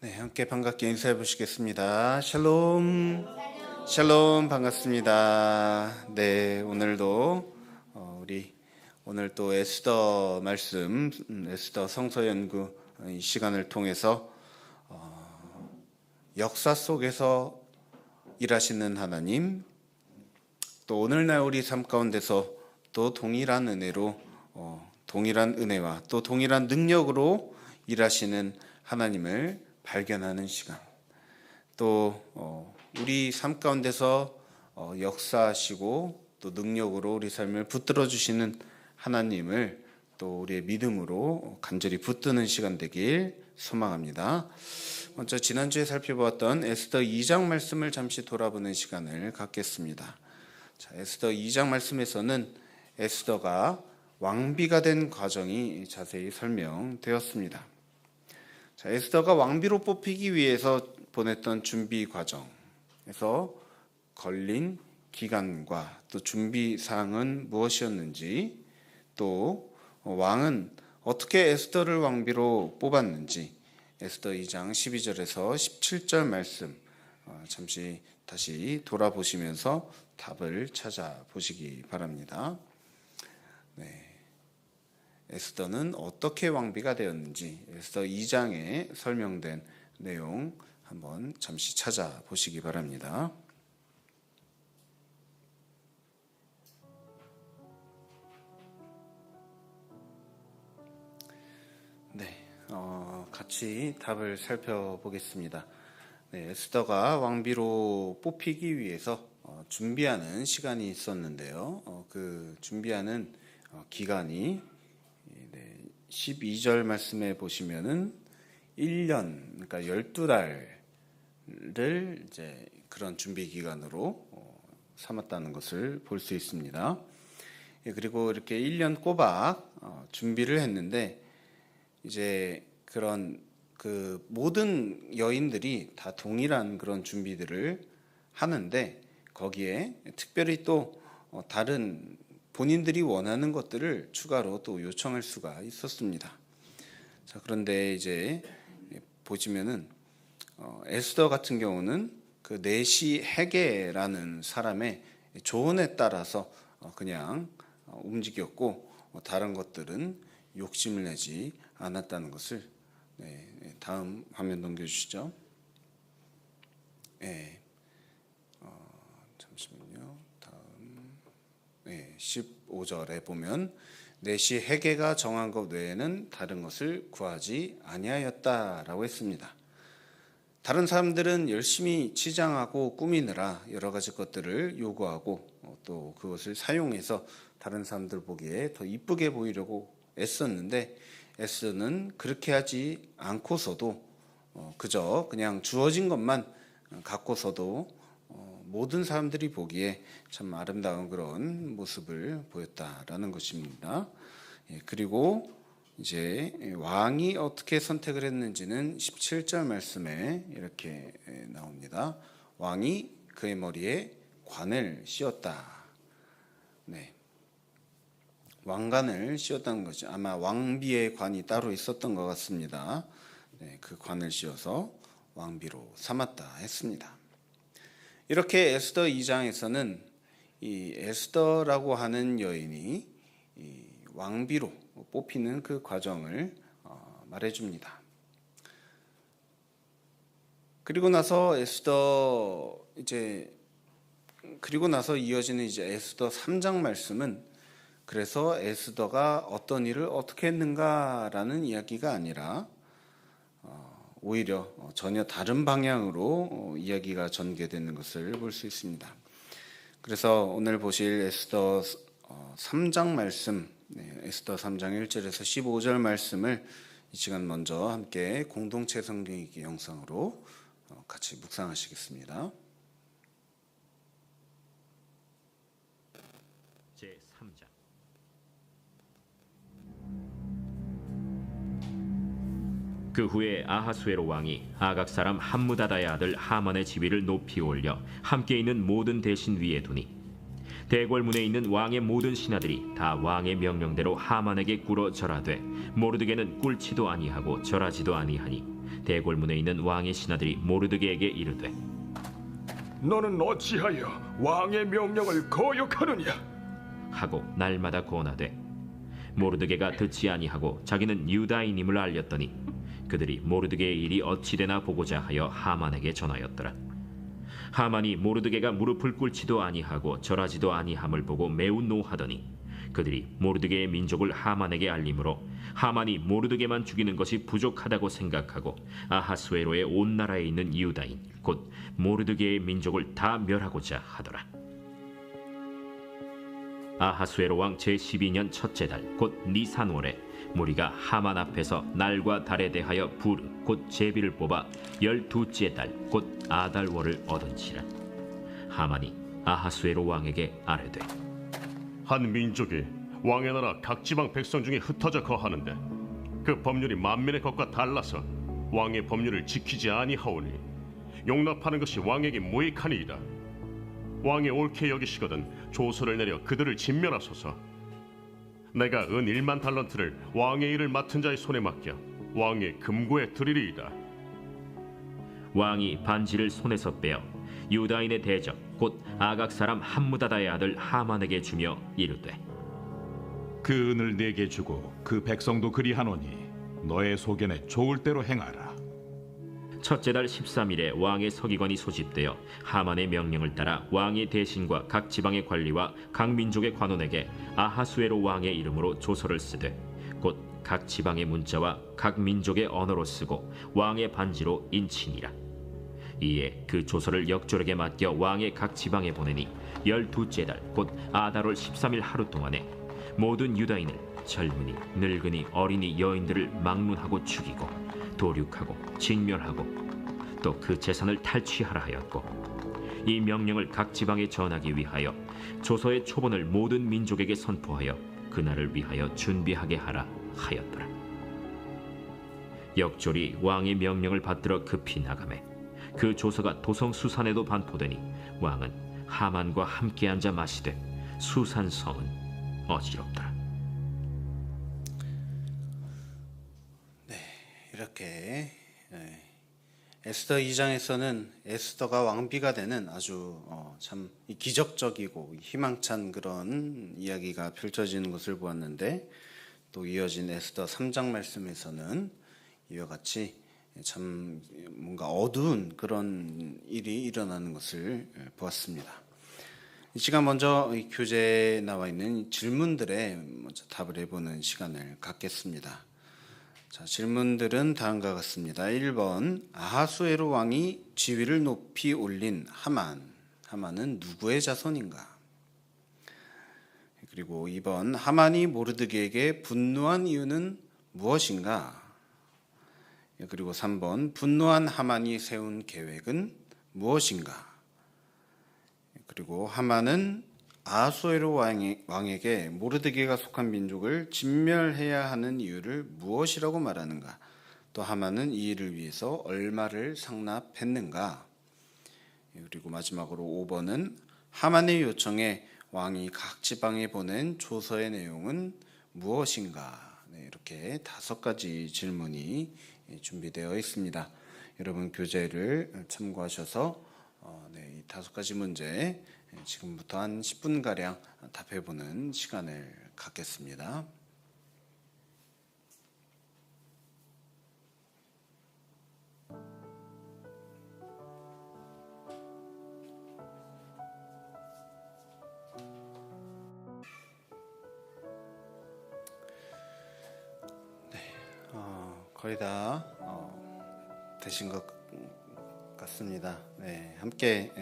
네, 함께 반갑게 인사해 보시겠습니다. 샬롬, 샬롬, 반갑습니다. 네, 오늘도 우리 오늘 또 에스더 말씀, 에스더 성서 연구 이 시간을 통해서 역사 속에서 일하시는 하나님, 또 오늘날 우리 삶 가운데서 또 동일한 은혜로 동일한 은혜와 또 동일한 능력으로 일하시는 하나님을 발견하는 시간, 또 우리 삶 가운데서 역사하시고 또 능력으로 우리 삶을 붙들어 주시는 하나님을 또 우리의 믿음으로 간절히 붙드는 시간 되길 소망합니다. 먼저 지난주에 살펴보았던 에스더 2장 말씀을 잠시 돌아보는 시간을 갖겠습니다. 자, 에스더 2장 말씀에서는 에스더가 왕비가 된 과정이 자세히 설명되었습니다. 자, 에스더가 왕비로 뽑히기 위해서 보냈던 준비 과정에서 걸린 기간과 또 준비 사항은 무엇이었는지, 또 왕은 어떻게 에스더를 왕비로 뽑았는지 에스더 2장 12절에서 17절 말씀 잠시 다시 돌아보시면서 답을 찾아보시기 바랍니다. 네. 에스더는 어떻게 왕비가 되었는지 에스더 2장에 설명된 내용 한번 잠시 찾아보시기 바랍니다. 네, 같이 답을 살펴보겠습니다. 네, 에스더가 왕비로 뽑히기 위해서 준비하는 시간이 있었는데요. 그 준비하는 기간이 12절 말씀에 보시면은 1년, 그러니까 12달을 이제 그런 준비 기간으로 삼았다는 것을 볼 수 있습니다. 그리고 이렇게 1년 꼬박 준비를 했는데, 이제 그런 그 모든 여인들이 다 동일한 그런 준비들을 하는데, 거기에 특별히 또 다른 본인들이 원하는 것들을 추가로 또 요청할 수가 있었습니다. 자, 그런데 이제 보시면은 에스더 같은 경우는 그 네시 헤게라는 사람의 조언에 따라서 그냥 움직였고, 다른 것들은 욕심을 내지 않았다는 것을, 다음 화면 넘겨주시죠. 네. 잠시만요. 다음 15절에 보면 네시 헤게가 정한 것 외에는 다른 것을 구하지 아니하였다라고 했습니다. 다른 사람들은 열심히 치장하고 꾸미느라 여러 가지 것들을 요구하고 또 그것을 사용해서 다른 사람들 보기에 더 이쁘게 보이려고 애썼는데, 에스더는 그렇게 하지 않고서도 그저 그냥 주어진 것만 갖고서도 모든 사람들이 보기에 참 아름다운 그런 모습을 보였다라는 것입니다. 그리고 이제 왕이 어떻게 선택을 했는지는 17절 말씀에 이렇게 나옵니다. 왕이 그의 머리에 관을 씌웠다. 네. 왕관을 씌웠다는 거죠. 아마 왕비의 관이 따로 있었던 것 같습니다. 네, 그 관을 씌워서 왕비로 삼았다 했습니다. 이렇게 에스더 2장에서는 이 에스더라고 하는 여인이 이 왕비로 뽑히는 그 과정을 말해줍니다. 그리고 나서 이어지는 이제 에스더 3장 말씀은, 그래서 에스더가 어떤 일을 어떻게 했는가라는 이야기가 아니라 오히려 전혀 다른 방향으로 이야기가 전개되는 것을 볼 수 있습니다. 그래서 오늘 보실 에스더 3장 말씀, 에스더 3장 1절에서 15절 말씀을 이 시간 먼저 함께 공동체 성경 읽기 영상으로 같이 묵상하시겠습니다. 제3장. 그 후에 아하수에로 왕이 아각 사람 함무다다의 아들 하만의 지위를 높이 올려 함께 있는 모든 대신 위에 두니, 대궐문에 있는 왕의 모든 신하들이 다 왕의 명령대로 하만에게 꿇어 절하되 모르드게는 꿇지도 아니하고 절하지도 아니하니 대궐문에 있는 왕의 신하들이 모르드게에게 이르되 너는 어찌하여 왕의 명령을 거역하느냐? 하고 날마다 권하되 모르드게가 듣지 아니하고 자기는 유다인임을 알렸더니 그들이 모르드게의 일이 어찌되나 보고자 하여 하만에게 전하였더라. 하만이 모르드게가 무릎을 꿇지도 아니하고 절하지도 아니함을 보고 매우 노하더니 그들이 모르드게의 민족을 하만에게 알림으로 하만이 모르드게만 죽이는 것이 부족하다고 생각하고 아하수에로의 온 나라에 있는 유다인 곧 모르드게의 민족을 다 멸하고자 하더라. 아하수에로 왕 제12년 첫째 달 곧 니산월에 무리가 하만 앞에서 날과 달에 대하여 부르 곧 제비를 뽑아 12째 달 곧 아달월을 얻은지라. 하만이 아하수에로 왕에게 아뢰되 한 민족이 왕의 나라 각 지방 백성 중에 흩어져 거하는데 그 법률이 만민의 것과 달라서 왕의 법률을 지키지 아니하오니 용납하는 것이 왕에게 무익하니이다. 왕이 옳게 여기시거든 조서를 내려 그들을 진멸하소서. 내가 은 1만 달란트를 왕의 일을 맡은 자의 손에 맡겨 왕의 금고에 드리리이다. 왕이 반지를 손에서 빼어 유다인의 대적 곧 아각 사람 함무다다의 아들 하만에게 주며 이르되 그 은을 내게 주고 그 백성도 그리하노니 너의 소견에 좋을 대로 행하라. 첫째 달 13일에 왕의 서기관이 소집되어 하만의 명령을 따라 왕의 대신과 각 지방의 관리와 각 민족의 관원에게 아하수에로 왕의 이름으로 조서를 쓰되 곧 각 지방의 문자와 각 민족의 언어로 쓰고 왕의 반지로 인치니라. 이에 그 조서를 역졸에게 맡겨 왕의 각 지방에 보내니 12째 달 곧 아달월 13일 하루 동안에 모든 유다인을 젊은이 늙은이 어린이 여인들을 막론하고 죽이고 도륙하고 진멸하고 또 그 재산을 탈취하라 하였고 이 명령을 각 지방에 전하기 위하여 조서의 초본을 모든 민족에게 선포하여 그날을 위하여 준비하게 하라 하였더라. 역졸이 왕의 명령을 받들어 급히 나가매 그 조서가 도성 수산에도 반포되니 왕은 하만과 함께 앉아 마시되 수산 성은 어지럽더라. 이렇게 에스더 2장에서는 에스더가 왕비가 되는 아주 참 기적적이고 희망찬 그런 이야기가 펼쳐지는 것을 보았는데 또 이어진 에스더 3장 말씀에서는 이와 같이 참 뭔가 어두운 그런 일이 일어나는 것을 보았습니다. 이 시간 먼저 이 교재에 나와 있는 질문들에 먼저 답을 해보는 시간을 갖겠습니다. 자, 질문들은 다음과 같습니다. 1번 아하수에로 왕이 지위를 높이 올린 하만은 누구의 자손인가? 그리고 2번 하만이 모르드게에게 분노한 이유는 무엇인가? 그리고 3번 분노한 하만이 세운 계획은 무엇인가? 그리고 하만은 아하수에로 왕에게 모르드게가 속한 민족을 진멸해야 하는 이유를 무엇이라고 말하는가? 또 하만은 이 일을 위해서 얼마를 상납했는가? 그리고 마지막으로 5번은 하만의 요청에 왕이 각 지방에 보낸 조서의 내용은 무엇인가? 이렇게 5가지 질문이 준비되어 있습니다. 여러분 교재를 참고하셔서 이 5가지 문제 지금부터 한 10분가량 답해보는 시간을 갖겠습니다. 거의 다 되신 것 같습니다. 네, 함께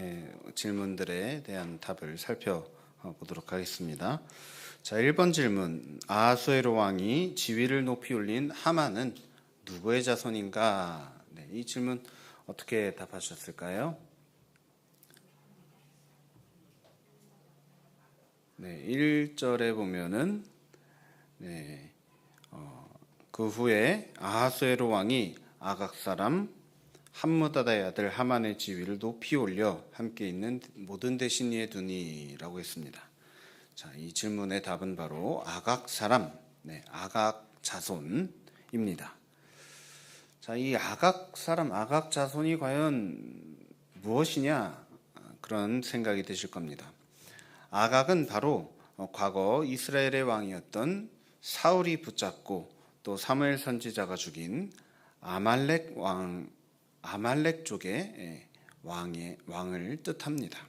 질문들에 대한 답을 살펴보도록 하겠습니다. 자, 1번 질문. 아하수에로 왕이 지위를 높이 올린 하만은 누구의 자손인가? 네, 이 질문 어떻게 답하셨을까요? 네, 1절에 보면은 그 후에 아하수에로 왕이 아각 사람 함무다다의 아들 하만의 지위를 높이 올려 함께 있는 모든 대신 위에 두니라고 했습니다. 자, 이 질문의 답은 바로 아각 사람, 아각 자손입니다. 자, 이 아각 사람, 아각 자손이 과연 무엇이냐, 그런 생각이 드실 겁니다. 아각은 바로 과거 이스라엘의 왕이었던 사울이 붙잡고 또 사무엘 선지자가 죽인 아말렉 쪽의 왕을 뜻합니다.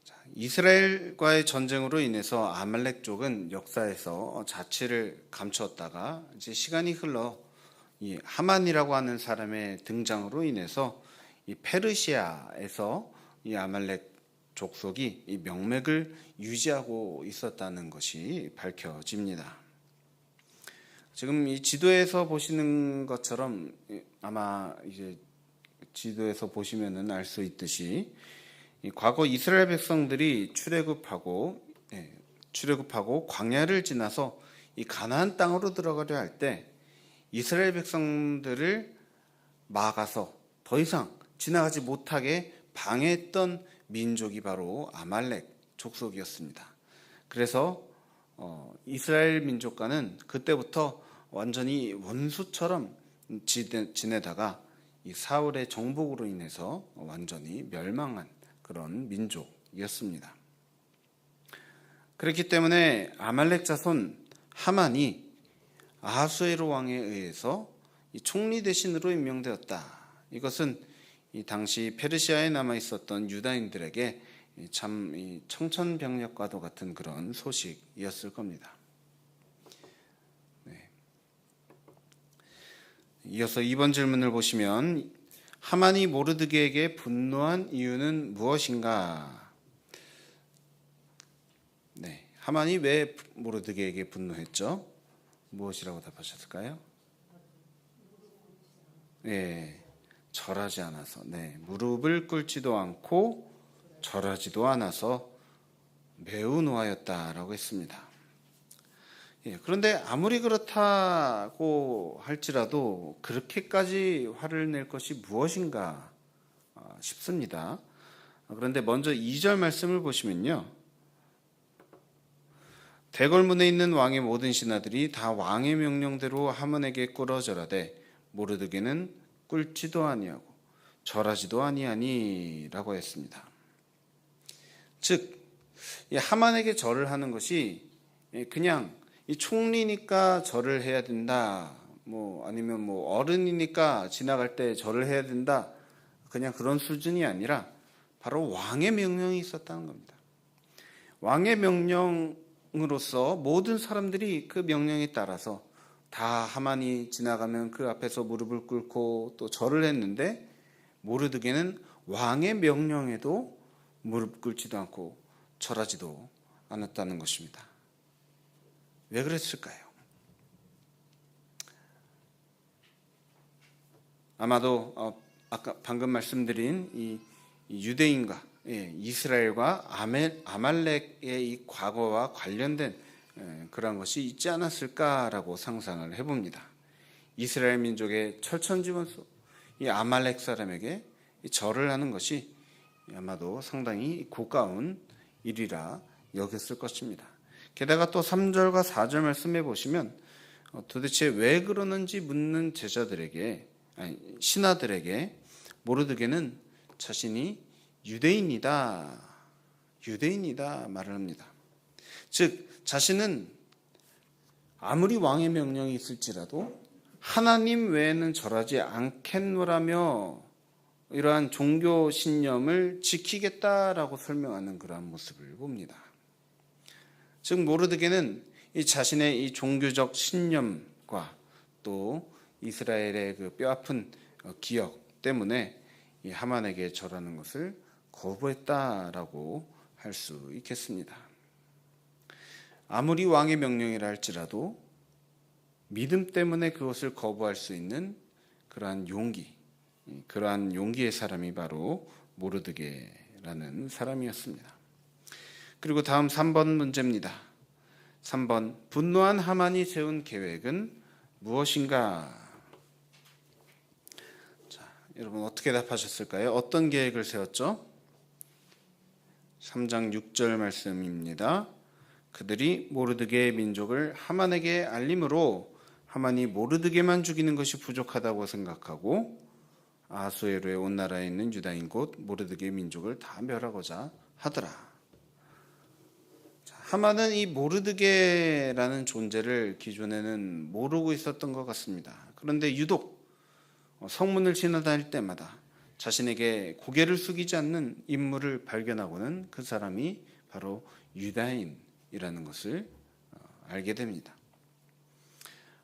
자, 이스라엘과의 전쟁으로 인해서 아말렉 쪽은 역사에서 자취를 감추었다가 이제 시간이 흘러 이 하만이라고 하는 사람의 등장으로 인해서 이 페르시아에서 이 아말렉 족속이 이 명맥을 유지하고 있었다는 것이 밝혀집니다. 지금 이 지도에서 보시는 것처럼 아마 이제 지도에서 보시면은 알 수 있듯이 이 과거 이스라엘 백성들이 출애굽하고 광야를 지나서 이 가나안 땅으로 들어가려 할 때 이스라엘 백성들을 막아서 더 이상 지나가지 못하게 방해했던 민족이 바로 아말렉 족속이었습니다. 그래서 이스라엘 민족과는 그때부터 완전히 원수처럼 지내다가 이 사울의 정복으로 인해서 완전히 멸망한 그런 민족이었습니다. 그렇기 때문에 아말렉 자손 하만이 아하수에로 왕에 의해서 이 총리 대신으로 임명되었다. 이것은 이 당시 페르시아에 남아 있었던 유다인들에게 참 청천벽력과도 같은 그런 소식이었을 겁니다. 이어서 2번 질문을 보시면 하만이 모르드게에게 분노한 이유는 무엇인가? 하만이 왜 모르드게에게 분노했죠? 무엇이라고 답하셨을까요? 절하지 않아서, 무릎을 꿇지도 않고 절하지도 않아서 매우 노하였다라고 했습니다. 그런데 아무리 그렇다고 할지라도 그렇게까지 화를 낼 것이 무엇인가 싶습니다. 그런데 먼저 2절 말씀을 보시면요, 대궐문에 있는 왕의 모든 신하들이 다 왕의 명령대로 하만에게 꿇어 절하되 모르드게는 꿇지도 아니하고 절하지도 아니하니라고 했습니다. 즉, 이 하만에게 절을 하는 것이 그냥 이 총리니까 절을 해야 된다, 아니면 어른이니까 지나갈 때 절을 해야 된다, 그냥 그런 수준이 아니라 바로 왕의 명령이 있었다는 겁니다. 왕의 명령으로서 모든 사람들이 그 명령에 따라서 다 하만이 지나가면 그 앞에서 무릎을 꿇고 또 절을 했는데 모르드게는 왕의 명령에도 무릎 꿇지도 않고 절하지도 않았다는 것입니다. 왜 그랬을까요? 아마도 아까 방금 말씀드린 이 유대인과 이스라엘과 아말렉의 이 과거와 관련된 그런 것이 있지 않았을까라고 상상을 해봅니다. 이스라엘 민족의 철천지원수 이 아말렉 사람에게 절을 하는 것이 아마도 상당히 고가운 일이라 여겼을 것입니다. 게다가 또 3절과 4절 말씀해 보시면 도대체 왜 그러는지 묻는 신하들에게 모르드게는 자신이 유대인이다 말을 합니다. 즉 자신은 아무리 왕의 명령이 있을지라도 하나님 외에는 절하지 않겠노라며 이러한 종교 신념을 지키겠다라고 설명하는 그러한 모습을 봅니다. 즉 모르드게는 이 자신의 이 종교적 신념과 또 이스라엘의 그 뼈아픈 기억 때문에 이 하만에게 절하는 것을 거부했다라고 할 수 있겠습니다. 아무리 왕의 명령이라 할지라도 믿음 때문에 그것을 거부할 수 있는 그러한 용기의 사람이 바로 모르드게라는 사람이었습니다. 그리고 다음 3번 문제입니다. 3번, 분노한 하만이 세운 계획은 무엇인가? 자, 여러분 어떻게 답하셨을까요? 어떤 계획을 세웠죠? 3장 6절 말씀입니다. 그들이 모르드게의 민족을 하만에게 알림으로 하만이 모르드게만 죽이는 것이 부족하다고 생각하고 아하수에로의 온 나라에 있는 유다인 곧 모르드게의 민족을 다 멸하고자 하더라. 하만은 이 모르드게라는 존재를 기존에는 모르고 있었던 것 같습니다. 그런데 유독 성문을 지나다닐 때마다 자신에게 고개를 숙이지 않는 인물을 발견하고는 그 사람이 바로 유다인이라는 것을 알게 됩니다.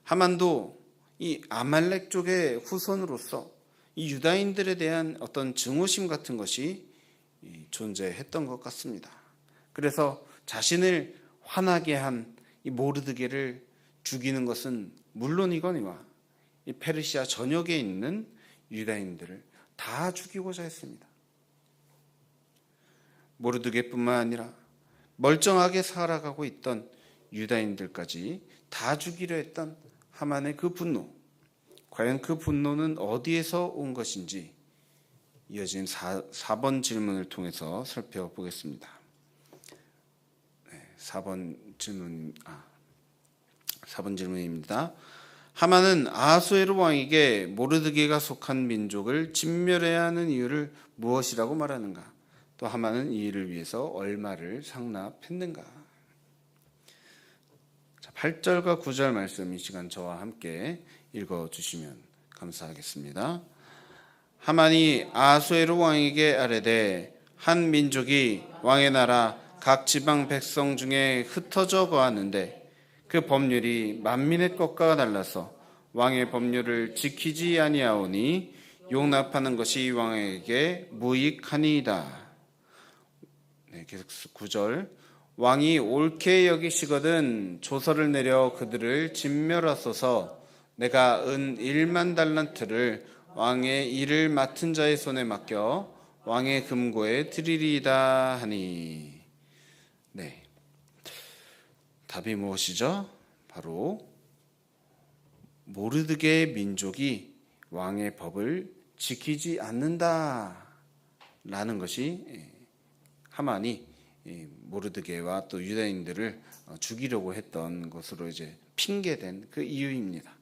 하만도 이 아말렉 쪽의 후손으로서 이 유다인들에 대한 어떤 증오심 같은 것이 존재했던 것 같습니다. 그래서 자신을 화나게 한 이 모르드게를 죽이는 것은 물론이거니와 이 페르시아 전역에 있는 유다인들을 다 죽이고자 했습니다. 모르드게뿐만 아니라 멀쩡하게 살아가고 있던 유다인들까지 다 죽이려 했던 하만의 그 분노, 과연 그 분노는 어디에서 온 것인지 이어진 4번 질문을 통해서 살펴보겠습니다. 4번 질문입니다. 하만은 아하수에로 왕에게 모르드게가 속한 민족을 진멸해야 하는 이유를 무엇이라고 말하는가? 또 하만은 이 일을 위해서 얼마를 상납했는가? 8절과 9절 말씀 이 시간 저와 함께 읽어주시면 감사하겠습니다. 하만이 아하수에로 왕에게 아뢰되 한 민족이 왕의 나라 각 지방 백성 중에 흩어져 거하는데 그 법률이 만민의 것과 달라서 왕의 법률을 지키지 아니하오니 용납하는 것이 왕에게 무익하니이다. 계속 9절. 왕이 옳게 여기시거든 조서를 내려 그들을 진멸하소서. 내가 은 1만 달란트를 왕의 일을 맡은 자의 손에 맡겨 왕의 금고에 드리리이다 하니. 네. 답이 무엇이죠? 바로 모르드게의 민족이 왕의 법을 지키지 않는다라는 것이 하만이 모르드게와 또 유다인들을 죽이려고 했던 것으로 이제 핑계된 그 이유입니다.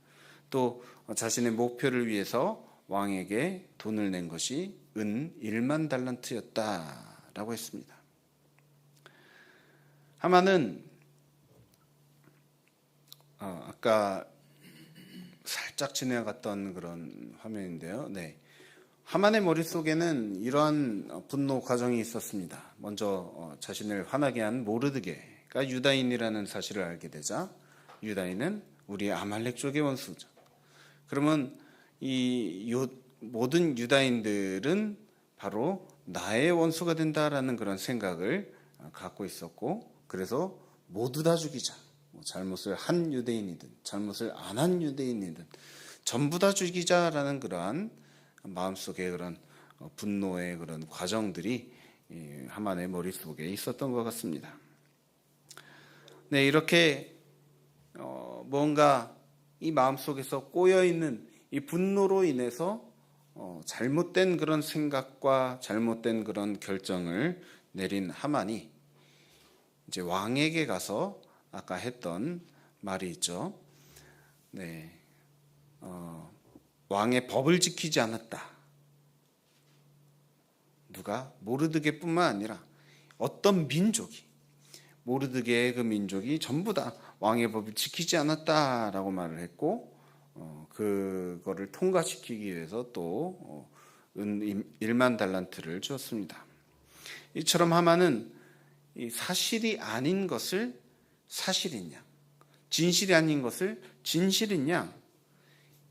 또 자신의 목표를 위해서 왕에게 돈을 낸 것이 은 1만 달란트였다라고 했습니다. 하만은 아까 살짝 지나갔던 그런 화면인데요. 네. 하만의 머릿속에는 이러한 분노 과정이 있었습니다. 먼저 자신을 화나게 한 모르드게가 유다인이라는 사실을 알게 되자 유다인은 우리 아말렉 쪽의 원수죠. 그러면 이 모든 유다인들은 바로 나의 원수가 된다라는 그런 생각을 갖고 있었고 그래서 모두 다 죽이자. 잘못을 한 유대인이든 잘못을 안 한 유대인이든 전부 다 죽이자라는 그러한 마음속의 그런 분노의 그런 과정들이 하만의 머릿속에 있었던 것 같습니다. 네, 이렇게 뭔가 이 마음속에서 꼬여있는 이 분노로 인해서 잘못된 그런 생각과 잘못된 그런 결정을 내린 하만이 이제 왕에게 가서 아까 했던 말이 있죠. 네, 왕의 법을 지키지 않았다. 누가? 모르드게뿐만 아니라 어떤 민족이 모르드게의 그 민족이 전부 다 왕의 법을 지키지 않았다라고 말을 했고 그거를 통과시키기 위해서 또 1만 달란트를 주었습니다. 이처럼 하만은 이 사실이 아닌 것을 사실인 양, 진실이 아닌 것을 진실인 양,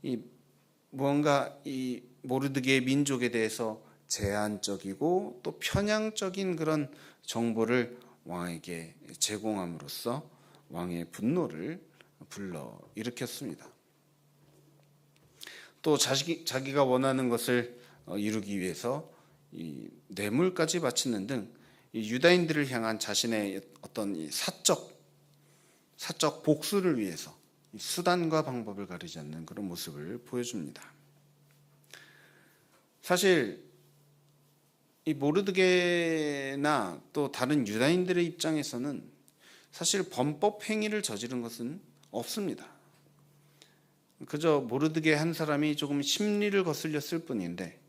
이 무언가 이 모르드게의 민족에 대해서 제한적이고 또 편향적인 그런 정보를 왕에게 제공함으로써 왕의 분노를 불러 일으켰습니다. 또 자기가 원하는 것을 이루기 위해서 이 뇌물까지 바치는 등 이 유다인들을 향한 자신의 어떤 이 사적 복수를 위해서 수단과 방법을 가리지 않는 그런 모습을 보여줍니다. 사실 이 모르드게나 또 다른 유다인들의 입장에서는 사실 범법 행위를 저지른 것은 없습니다. 그저 모르드게 한 사람이 조금 심리를 거슬렸을 뿐인데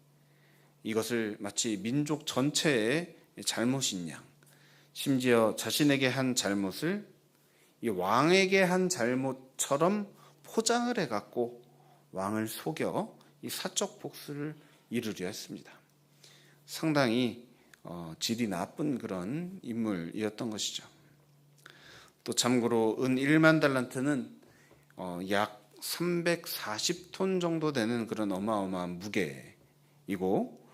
이것을 마치 민족 전체의 잘못인 양, 심지어 자신에게 한 잘못을 이 왕에게 한 잘못처럼 포장을 해갖고 왕을 속여 이 사적 복수를 이루려 했습니다. 상당히 질이 나쁜 그런 인물이었던 것이죠. 또 참고로 은 1만 달란트는 약 340톤 정도 되는 그런 어마어마한 무게이고,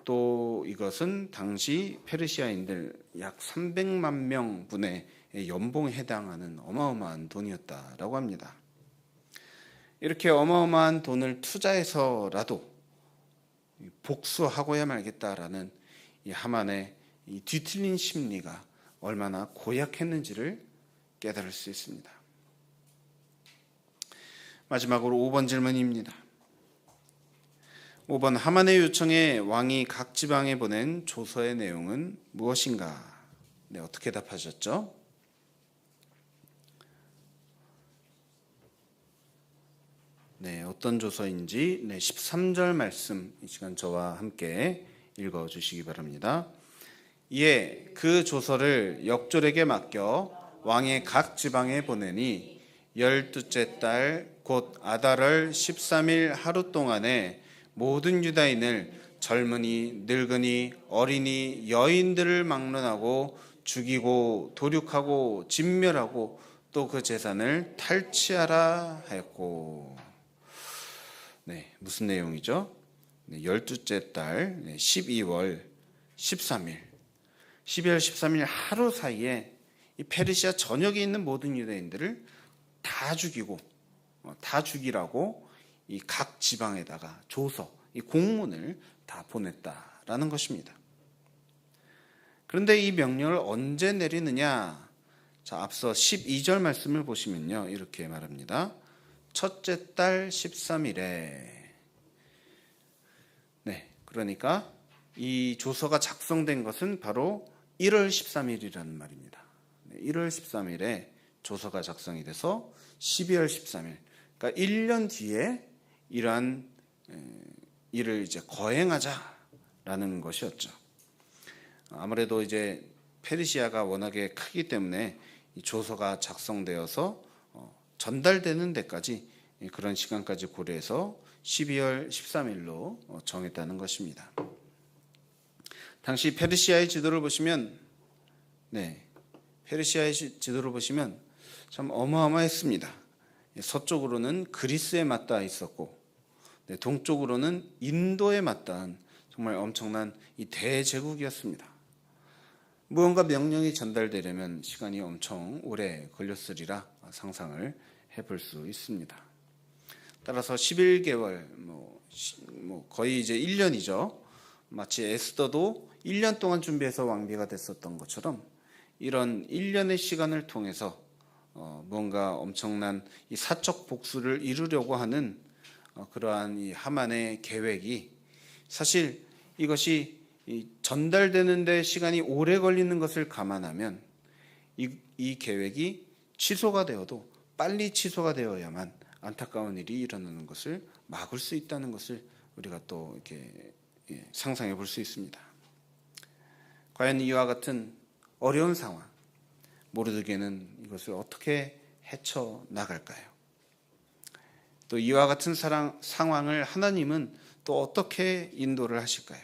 또 이것은 당시 페르시아인들 약 300만 명분의 연봉에 해당하는 어마어마한 돈이었다라고 합니다. 이렇게 어마어마한 돈을 투자해서라도 복수하고야 말겠다라는 이 하만의 이 뒤틀린 심리가 얼마나 고약했는지를 깨달을 수 있습니다. 마지막으로 5번 질문입니다. 5번 하만의 요청에 왕이 각 지방에 보낸 조서의 내용은 무엇인가? 네, 어떻게 답하셨죠? 네, 어떤 조서인지 13절 말씀 이 시간 저와 함께 읽어주시기 바랍니다. 이에 그 조서를 역졸에게 맡겨 왕의 각 지방에 보내니 12째 달 곧 아달월 13일 하루 동안에 모든 유다인을 젊은이, 늙은이, 어린이, 여인들을 막론하고 죽이고 도륙하고 진멸하고 또 그 재산을 탈취하라 하였고. 네, 무슨 내용이죠? 12째 달 12월 13일 12월 13일 하루 사이에 이 페르시아 전역에 있는 모든 유대인들을 다 죽이라고 이 각 지방에다가 조서, 이 공문을 다 보냈다라는 것입니다. 그런데 이 명령을 언제 내리느냐? 자, 앞서 12절 말씀을 보시면요, 이렇게 말합니다. 첫째 달 13일에. 네, 그러니까 이 조서가 작성된 것은 바로 1월 13일이라는 말입니다. 1월 13일에 조서가 작성이 돼서 12월 13일, 그러니까 1년 뒤에 이러한 일을 이제 거행하자라는 것이었죠. 아무래도 이제 페르시아가 워낙에 크기 때문에 이 조서가 작성되어서 전달되는 데까지 그런 시간까지 고려해서 12월 13일로 정했다는 것입니다. 당시 페르시아의 지도를 보시면, 페르시아의 지도를 보시면 참 어마어마했습니다. 서쪽으로는 그리스에 맞닿아 있었고, 동쪽으로는 인도에 맞닿은 정말 엄청난 이 대제국이었습니다. 무언가 명령이 전달되려면 시간이 엄청 오래 걸렸으리라 상상을 해볼 수 있습니다. 따라서 11개월, 거의 이제 1년이죠. 마치 에스더도 1년 동안 준비해서 왕비가 됐었던 것처럼 이런 1년의 시간을 통해서 뭔가 엄청난 이 사적 복수를 이루려고 하는 그러한 이 하만의 계획이, 사실 이것이 전달되는 데 시간이 오래 걸리는 것을 감안하면 이 계획이 취소가 되어도 빨리 취소가 되어야만 안타까운 일이 일어나는 것을 막을 수 있다는 것을 우리가 또 이렇게 상상해 볼 수 있습니다. 과연 이와 같은 어려운 상황, 모르드게는 이것을 어떻게 헤쳐나갈까요? 또 이와 같은 상황을 하나님은 또 어떻게 인도를 하실까요?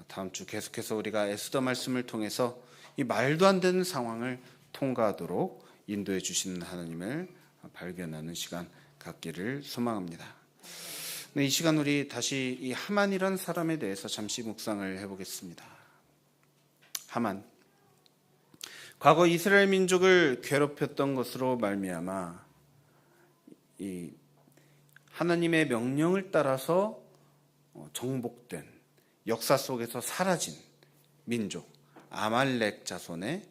다음 주 계속해서 우리가 에스더 말씀을 통해서 이 말도 안 되는 상황을 통과하도록 인도해 주시는 하나님을 발견하는 시간 갖기를 소망합니다. 이 시간 우리 다시 이 하만이라는 사람에 대해서 잠시 묵상을 해보겠습니다. 하만, 과거 이스라엘 민족을 괴롭혔던 것으로 말미암아 이 하나님의 명령을 따라서 정복된, 역사 속에서 사라진 민족 아말렉 자손의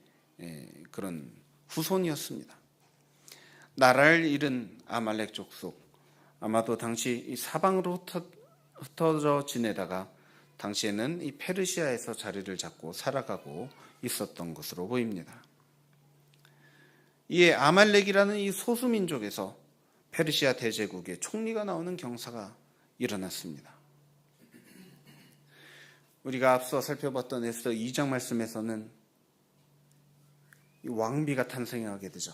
그런 후손이었습니다. 나라를 잃은 아말렉 족속, 아마도 당시 이 사방으로 흩어져 지내다가 당시에는 이 페르시아에서 자리를 잡고 살아가고 있었던 것으로 보입니다. 이에 아말렉이라는 이 소수민족에서 페르시아 대제국의 총리가 나오는 경사가 일어났습니다. 우리가 앞서 살펴봤던 에스더 2장 말씀에서는 이 왕비가 탄생하게 되죠.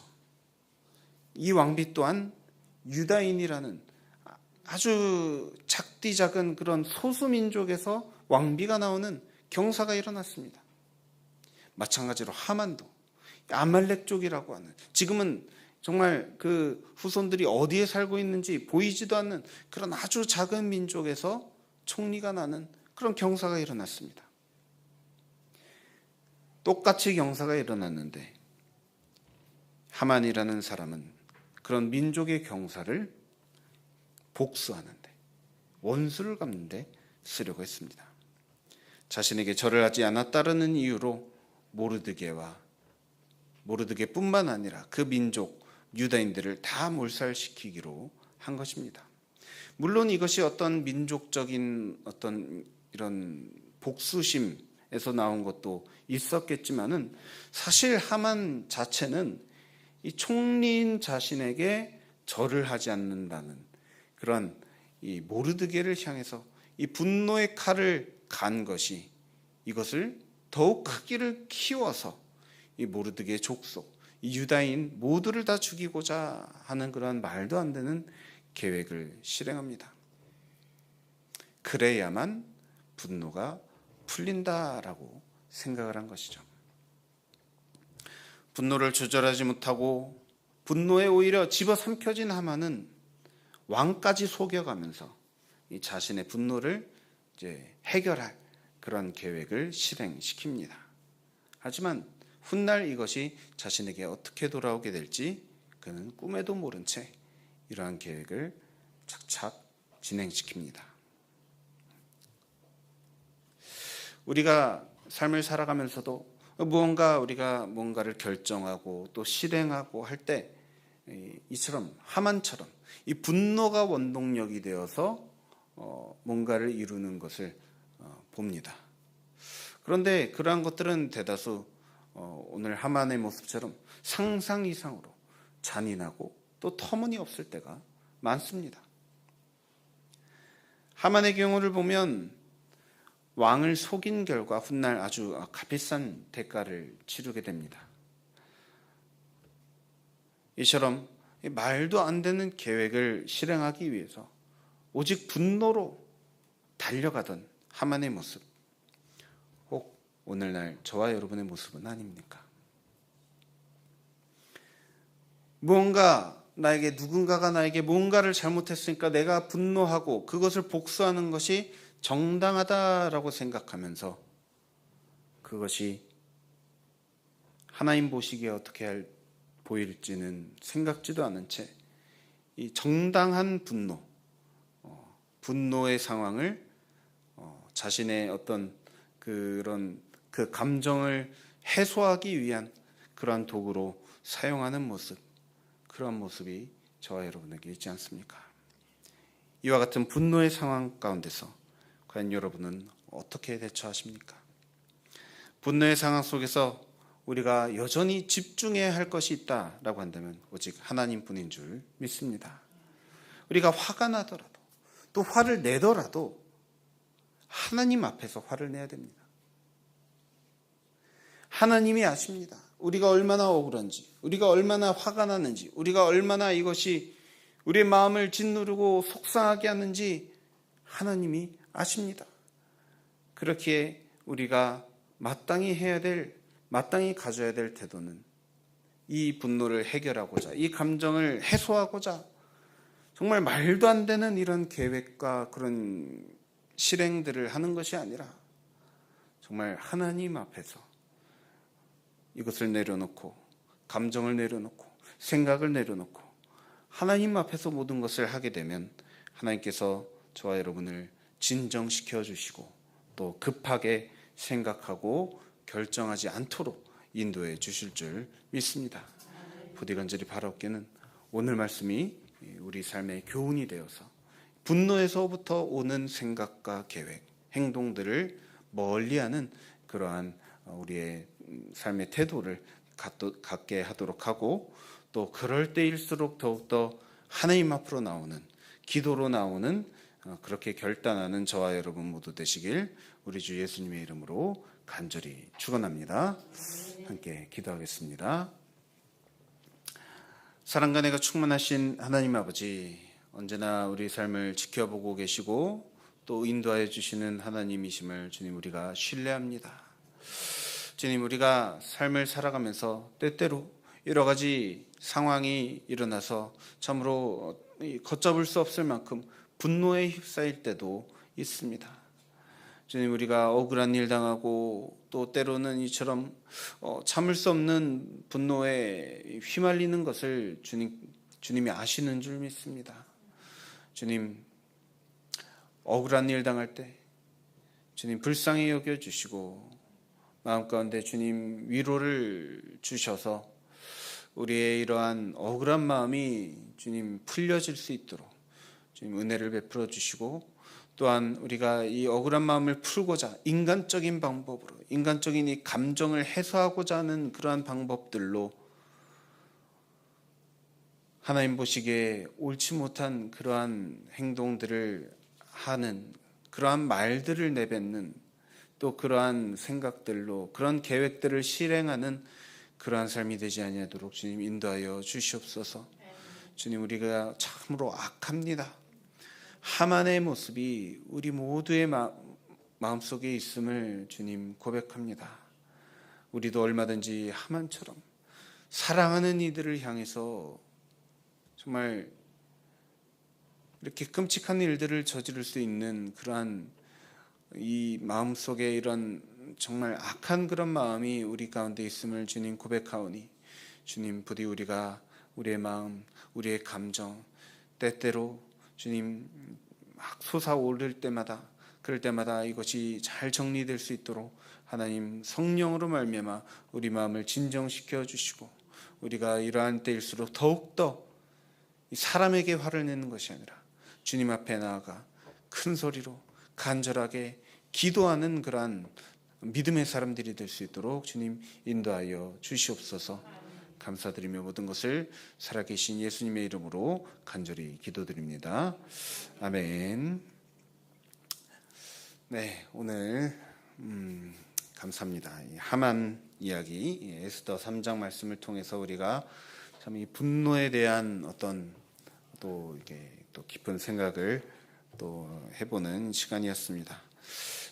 이 왕비 또한 유다인이라는 아주 작디 작은 그런 소수민족에서 왕비가 나오는 경사가 일어났습니다. 마찬가지로 하만도 아말렉 쪽이라고 하는, 지금은 정말 그 후손들이 어디에 살고 있는지 보이지도 않는 그런 아주 작은 민족에서 총리가 나는 그런 경사가 일어났습니다. 똑같이 경사가 일어났는데 하만이라는 사람은 그런 민족의 경사를 복수하는데, 원수를 갚는데 쓰려고 했습니다. 자신에게 절을 하지 않았다는 이유로 모르드게뿐만 아니라 그 민족 유다인들을 다 몰살시키기로 한 것입니다. 물론 이것이 어떤 민족적인 어떤 이런 복수심에서 나온 것도 있었겠지만은 사실 하만 자체는 이 총리인 자신에게 절을 하지 않는다는 그런 이 모르드게를 향해서 이 분노의 칼을 간 것이 이것을 더욱 크기를 키워서 이 모르드게 족속, 이 유다인 모두를 다 죽이고자 하는 그런 말도 안 되는 계획을 실행합니다. 그래야만 분노가 풀린다라고 생각을 한 것이죠. 분노를 조절하지 못하고 분노에 오히려 집어삼켜진 하만은 왕까지 속여가면서 이 자신의 분노를 이제 해결할 그런 계획을 실행시킵니다. 하지만 훗날 이것이 자신에게 어떻게 돌아오게 될지 그는 꿈에도 모른 채 이러한 계획을 착착 진행시킵니다. 우리가 삶을 살아가면서도 우리가 뭔가를 결정하고 또 실행하고 할 때 이처럼 하만처럼 이 분노가 원동력이 되어서 뭔가를 이루는 것을 봅니다. 그런데 그러한 것들은 대다수 오늘 하만의 모습처럼 상상 이상으로 잔인하고 또 터무니없을 때가 많습니다. 하만의 경우를 보면 왕을 속인 결과 훗날 아주 값비싼 대가를 치르게 됩니다. 이처럼 말도 안 되는 계획을 실행하기 위해서 오직 분노로 달려가던 하만의 모습, 혹 오늘날 저와 여러분의 모습은 아닙니까? 누군가가 나에게 뭔가를 잘못했으니까 내가 분노하고 그것을 복수하는 것이 정당하다라고 생각하면서 그것이 하나님 보시기에 어떻게 보일지는 생각지도 않은 채 이 정당한 분노의 상황을 자신의 어떤 그런 그 감정을 해소하기 위한 그러한 도구로 사용하는 모습, 그런 모습이 저와 여러분에게 있지 않습니까? 이와 같은 분노의 상황 가운데서 과연 여러분은 어떻게 대처하십니까? 분노의 상황 속에서 우리가 여전히 집중해야 할 것이 있다라고 한다면 오직 하나님뿐인 줄 믿습니다. 우리가 화가 나더라도 또 화를 내더라도 하나님 앞에서 화를 내야 됩니다. 하나님이 아십니다. 우리가 얼마나 억울한지, 우리가 얼마나 화가 나는지, 우리가 얼마나 이것이 우리의 마음을 짓누르고 속상하게 하는지 하나님이 아십니다. 그렇기에 우리가 마땅히 가져야 될 태도는 이 분노를 해결하고자, 이 감정을 해소하고자 정말 말도 안 되는 이런 계획과 그런 실행들을 하는 것이 아니라 정말 하나님 앞에서 이것을 내려놓고, 감정을 내려놓고, 생각을 내려놓고 하나님 앞에서 모든 것을 하게 되면 하나님께서 저와 여러분을 진정시켜 주시고 또 급하게 생각하고 결정하지 않도록 인도해 주실 줄 믿습니다. 부디 간절히 바라옵기는 오늘 말씀이 우리 삶의 교훈이 되어서 분노에서부터 오는 생각과 계획, 행동들을 멀리하는 그러한 우리의 삶의 태도를 갖게 하도록 하고, 또 그럴 때일수록 더욱더 하나님 앞으로 나오는, 기도로 나오는, 그렇게 결단하는 저와 여러분 모두 되시길 우리 주 예수님의 이름으로 간절히 축원합니다. 함께 기도하겠습니다. 사랑과 은혜가 충만하신 하나님 아버지, 언제나 우리 삶을 지켜보고 계시고 또 인도하여 주시는 하나님이심을 주님 우리가 신뢰합니다. 주님, 우리가 삶을 살아가면서 때때로 여러 가지 상황이 일어나서 참으로 걷잡을 수 없을 만큼 분노에 휩싸일 때도 있습니다. 주님, 우리가 억울한 일 당하고 또 때로는 이처럼 참을 수 없는 분노에 휘말리는 것을 주님이 아시는 줄 믿습니다. 주님, 억울한 일 당할 때 주님 불쌍히 여겨주시고 마음 가운데 주님 위로를 주셔서 우리의 이러한 억울한 마음이 주님 풀려질 수 있도록 주님 은혜를 베풀어 주시고, 또한 우리가 이 억울한 마음을 풀고자 인간적인 방법으로, 인간적인 이 감정을 해소하고자 하는 그러한 방법들로 하나님 보시기에 옳지 못한 그러한 행동들을 하는, 그러한 말들을 내뱉는, 또 그러한 생각들로 그런 계획들을 실행하는 그러한 삶이 되지 아니하도록 주님 인도하여 주시옵소서. 주님, 우리가 참으로 악합니다. 하만의 모습이 우리 모두의 마음속에 있음을 주님 고백합니다. 우리도 얼마든지 하만처럼 사랑하는 이들을 향해서 정말 이렇게 끔찍한 일들을 저지를 수 있는 그러한 이 마음속에 이런 정말 악한 그런 마음이 우리 가운데 있음을 주님 고백하오니, 주님 부디 우리가 우리의 마음, 우리의 감정 때때로 주님 막 솟아오를 때마다, 그럴 때마다 이것이 잘 정리될 수 있도록 하나님 성령으로 말미암아 우리 마음을 진정시켜 주시고, 우리가 이러한 때일수록 더욱더 사람에게 화를 내는 것이 아니라 주님 앞에 나아가 큰 소리로 간절하게 기도하는 그러한 믿음의 사람들이 될 수 있도록 주님 인도하여 주시옵소서. 감사드리며 모든 것을 살아계신 예수님의 이름으로 간절히 기도드립니다. 아멘. 네, 오늘 감사합니다. 이 하만 이야기, 에스더 3장 말씀을 통해서 우리가 참 이 분노에 대한 어떤 또 이게 또 깊은 생각을 또 해보는 시간이었습니다.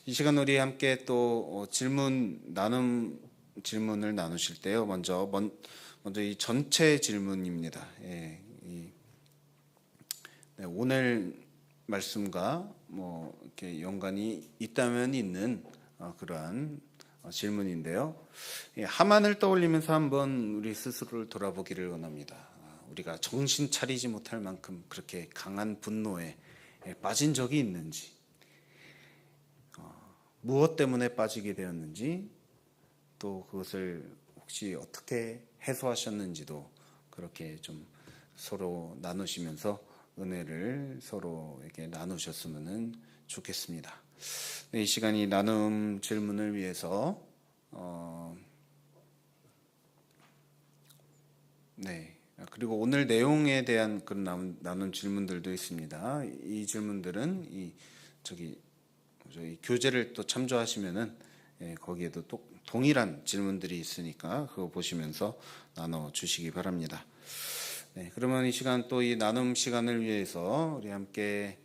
이 시간 우리 함께 또 질문을 나누실 때요. 먼저 이 전체 질문입니다. 오늘 말씀과 뭐 이렇게 연관이 있다면 있는 그러한 질문인데요. 하만을 떠올리면서 한번 우리 스스로를 돌아보기를 원합니다. 우리가 정신 차리지 못할 만큼 그렇게 강한 분노에 빠진 적이 있는지, 무엇 때문에 빠지게 되었는지, 또 그것을 혹시 어떻게 해소하셨는지도 그렇게 좀 서로 나누시면서 은혜를 서로에게 나누셨으면 좋겠습니다. 네, 이 시간이 나눔 질문을 위해서 그리고 오늘 내용에 대한 그런 나눈 질문들도 있습니다. 이 질문들은 저희 교재를 또 참조하시면은 거기에도 또 동일한 질문들이 있으니까 그거 보시면서 나눠 주시기 바랍니다. 네, 그러면 이 시간 또 이 나눔 시간을 위해서 우리 함께